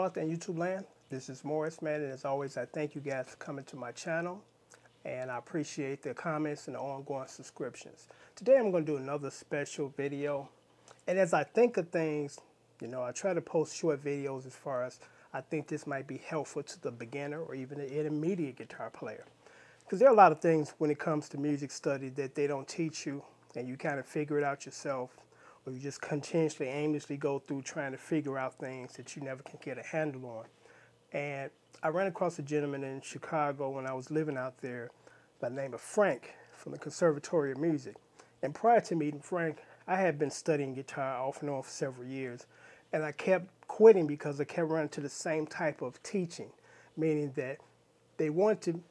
Hello out there in YouTube land. This is Morris, man, and as always, I thank you guys for coming to my channel, and I appreciate the comments and the ongoing subscriptions. Today I'm going to do another special video, and as I think of things, I try to post short videos as far as I think this might be helpful to the beginner or even the intermediate guitar player. Because there are a lot of things when it comes to music study that they don't teach you, and you kind of figure it out yourself, or you just continuously, aimlessly go through trying to figure out things that you never can get a handle on. And I ran across a gentleman in Chicago when I was living out there by the name of Frank from the Conservatory of Music. And prior to meeting Frank, I had been studying guitar off and on for several years, and I kept quitting because I kept running to the same type of teaching, meaning that they want to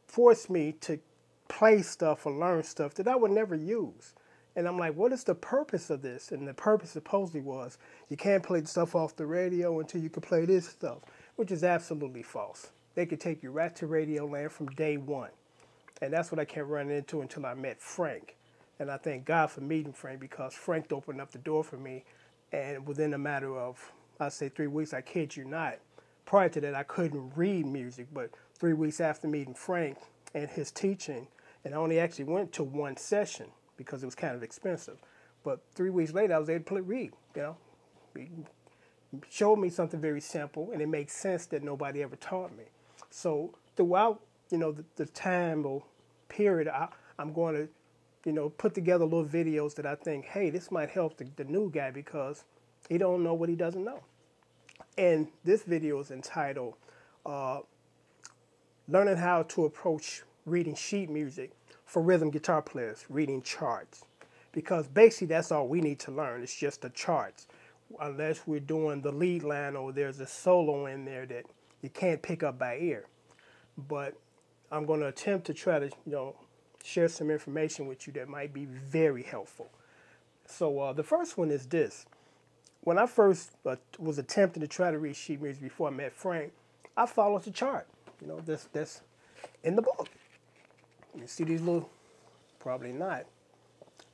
force me to play stuff or learn stuff that I would never use. And I'm like, what is the purpose of this? And the purpose supposedly was, you can't play the stuff off the radio until you can play this stuff, which is absolutely false. They could take you right to radio land from day one. And that's what I kept running into until I met Frank. And I thank God for meeting Frank, because Frank opened up the door for me. And within a matter of, I'd say 3 weeks, I kid you not. Prior to that, I couldn't read music, but 3 weeks after meeting Frank and his teaching, and I only actually went to one session, because it was kind of expensive. But 3 weeks later, I was able to read, He showed me something very simple, and it makes sense that nobody ever taught me. So throughout, the time or period, I'm going to, put together little videos that I think, hey, this might help the new guy because he don't know what he doesn't know. And this video is entitled, Learning How to Approach Reading Sheet Music for Rhythm Guitar Players, Reading Charts. Because basically that's all we need to learn. It's just the charts. Unless we're doing the lead line or there's a solo in there that you can't pick up by ear. But I'm going to attempt to try to, share some information with you that might be very helpful. So the first one is this. When I first was attempting to try to read sheet music before I met Frank, I followed the chart. That's in the book. You see these little, probably not,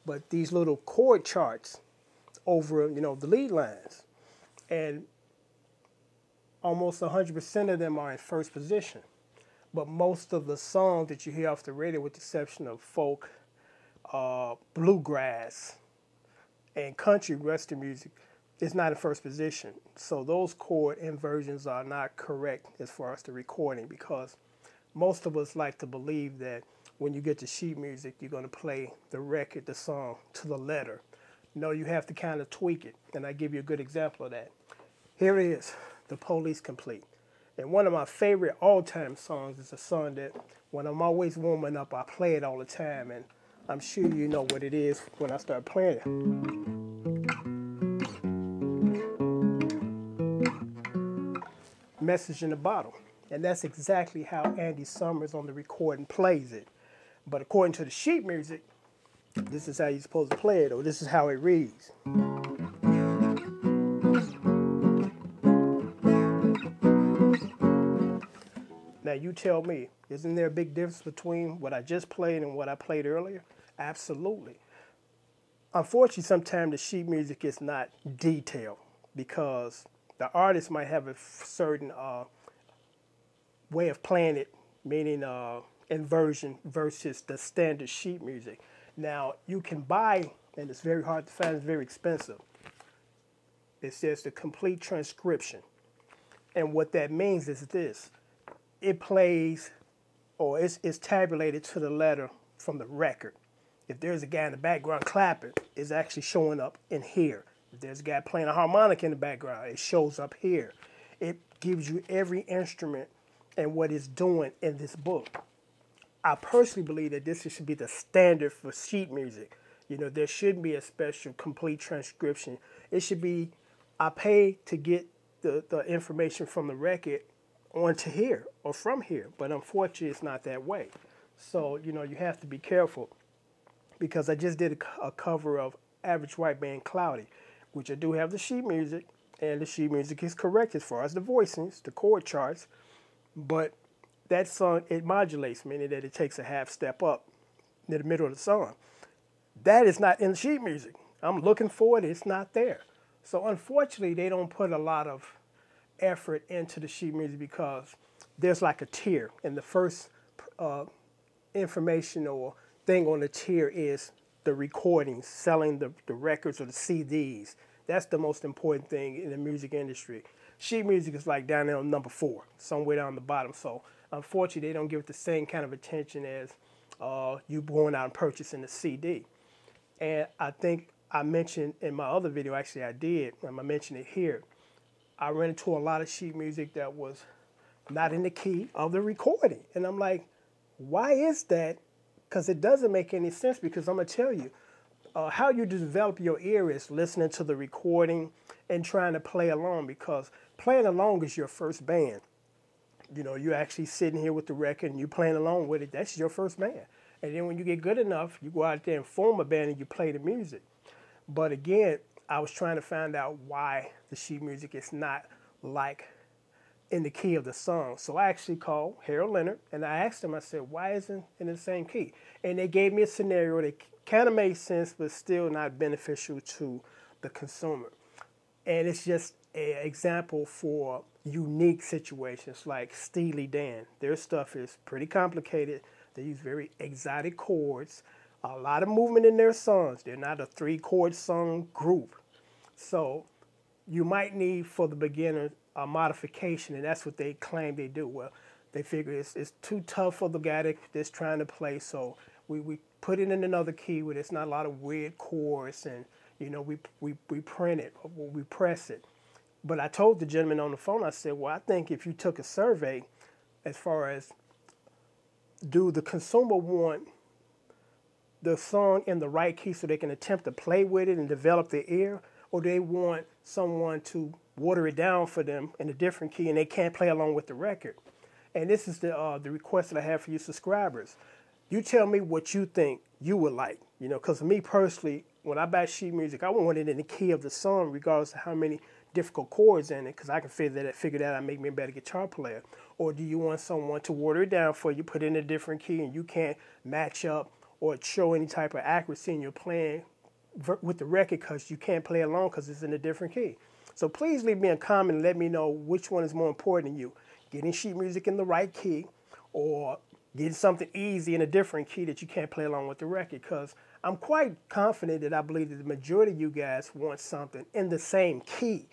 but these little chord charts over, the lead lines. And almost 100% of them are in first position. But most of the songs that you hear off the radio, with the exception of folk, bluegrass, and country western music, is not in first position. So those chord inversions are not correct as far as the recording, because most of us like to believe that when you get to sheet music, you're going to play the record, the song, to the letter. No, you have to kind of tweak it, and I give you a good example of that. Here it is, The Police Complete. And one of my favorite all-time songs is a song that when I'm always warming up, I play it all the time, and I'm sure you know what it is when I start playing it. Message in the Bottle. And that's exactly how Andy Summers on the recording plays it. But according to the sheet music, this is how you're supposed to play it, or this is how it reads. Now you tell me, isn't there a big difference between what I just played and what I played earlier? Absolutely. Unfortunately, sometimes the sheet music is not detailed, because the artist might have a certain way of playing it, meaning inversion versus the standard sheet music. Now, you can buy, and it's very hard to find, it's very expensive. It says the complete transcription. And what that means is this. It plays, or it's tabulated to the letter from the record. If there's a guy in the background clapping, it's actually showing up in here. If there's a guy playing a harmonica in the background, it shows up here. It gives you every instrument and what it's doing in this book. I personally believe that this should be the standard for sheet music. There shouldn't be a special complete transcription. It should be, I pay to get the information from the record onto here or from here. But unfortunately, it's not that way. So, you have to be careful, because I just did a cover of Average White Band Cloudy, which I do have the sheet music, and the sheet music is correct as far as the voicings, the chord charts, but that song, it modulates, meaning that it takes a half step up in the middle of the song. That is not in the sheet music. I'm looking for it, it's not there. So unfortunately, they don't put a lot of effort into the sheet music because there's like a tier, and the first information or thing on the tier is the recordings, selling the records or the CDs. That's the most important thing in the music industry. Sheet music is like down there on number 4, somewhere down the bottom. So unfortunately, they don't give it the same kind of attention as you going out and purchasing the CD. And I think I mentioned in my other video, actually I did, I mentioned it here, I ran into a lot of sheet music that was not in the key of the recording. And I'm like, why is that? Because it doesn't make any sense, because I'm going to tell you, how you develop your ear is listening to the recording and trying to play along, because playing along is your first band. You know, you're actually sitting here with the record and you playing along with it. That's your first band. And then when you get good enough, you go out there and form a band and you play the music. But again, I was trying to find out why the sheet music is not like in the key of the song. So I actually called Harold Leonard and I asked him, I said, why isn't it in the same key? And they gave me a scenario that kind of made sense, but still not beneficial to the consumer. And it's just an example for unique situations like Steely Dan. Their stuff is pretty complicated. They use very exotic chords, a lot of movement in their songs. They're not a 3-chord song group. So you might need, for the beginner, a modification, and that's what they claim they do. Well, they figure it's too tough for the guy that's trying to play, so we put it in another key where there's not a lot of weird chords, and you know, we print it, or we press it. But I told the gentleman on the phone, I said, well, I think if you took a survey as far as, do the consumer want the song in the right key so they can attempt to play with it and develop their ear, or do they want someone to water it down for them in a different key and they can't play along with the record? And this is the request that I have for you subscribers. You tell me what you think you would like, you know, because me personally, when I buy sheet music, I want it in the key of the song regardless of how many difficult chords in it, because I can figure that out and make me a better guitar player. Or do you want someone to water it down for you, put it in a different key, and you can't match up or show any type of accuracy in your playing with the record because you can't play along because it's in a different key? So please leave me a comment and let me know which one is more important to you, getting sheet music in the right key or getting something easy in a different key that you can't play along with the record. Because I'm quite confident that I believe that the majority of you guys want something in the same key,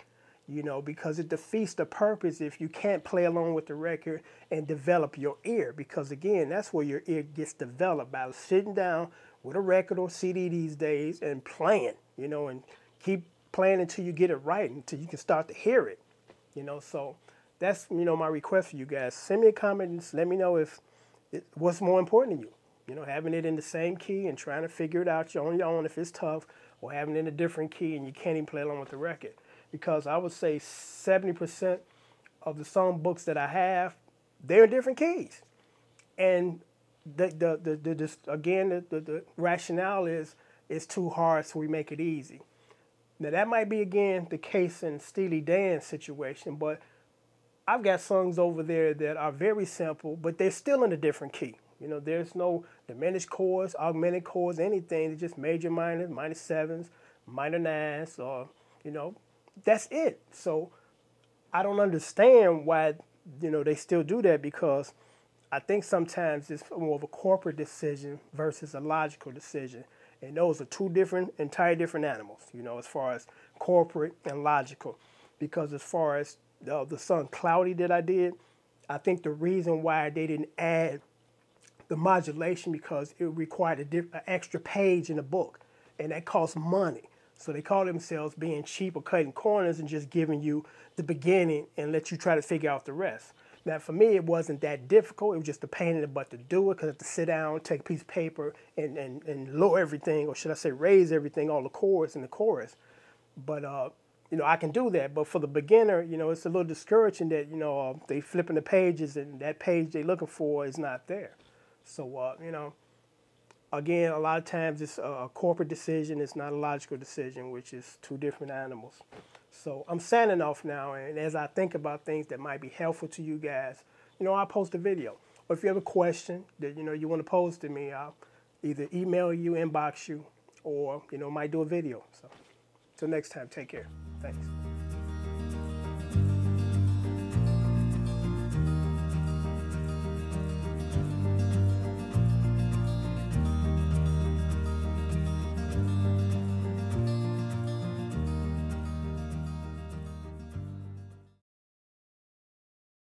you know, because it defeats the purpose if you can't play along with the record and develop your ear. Because again, that's where your ear gets developed, by sitting down with a record or CD these days and playing, you know, and keep playing until you get it right, until you can start to hear it, you know. So that's, you know, my request for you guys. Send me a comment and let me know if what's more important to you. You know, having it in the same key and trying to figure it out on your own if it's tough, or having it in a different key and you can't even play along with the record. Because I would say 70% of the song books that I have, they're in different keys. And the rationale is it's too hard, so we make it easy. Now that might be, again, the case in Steely Dan's situation, but I've got songs over there that are very simple, but they're still in a different key. You know, there's no diminished chords, augmented chords, anything. They're just major, minor, minor 7s, minor 9s, or, you know, that's it. So I don't understand why, you know, they still do that, because I think sometimes it's more of a corporate decision versus a logical decision. And those are two entirely different animals, you know, as far as corporate and logical. Because as far as the song Cloudy that I did, I think the reason why they didn't add the modulation, because it required an extra page in the book, and that costs money. So they call themselves being cheap or cutting corners and just giving you the beginning and let you try to figure out the rest. Now, for me, it wasn't that difficult. It was just a pain in the butt to do it, because I had to sit down, take a piece of paper, and lower everything, or should I say raise everything, all the chords in the chorus. But, you know, I can do that. But for the beginner, you know, it's a little discouraging that, you know, they flipping the pages and that page they're looking for is not there. So, you know, again, a lot of times it's a corporate decision. It's not a logical decision, which is two different animals. So I'm signing off now, and as I think about things that might be helpful to you guys, you know, I'll post a video. Or if you have a question that, you know, you want to pose to me, I'll either email you, inbox you, or, you know, might do a video. So until next time, take care. Thanks.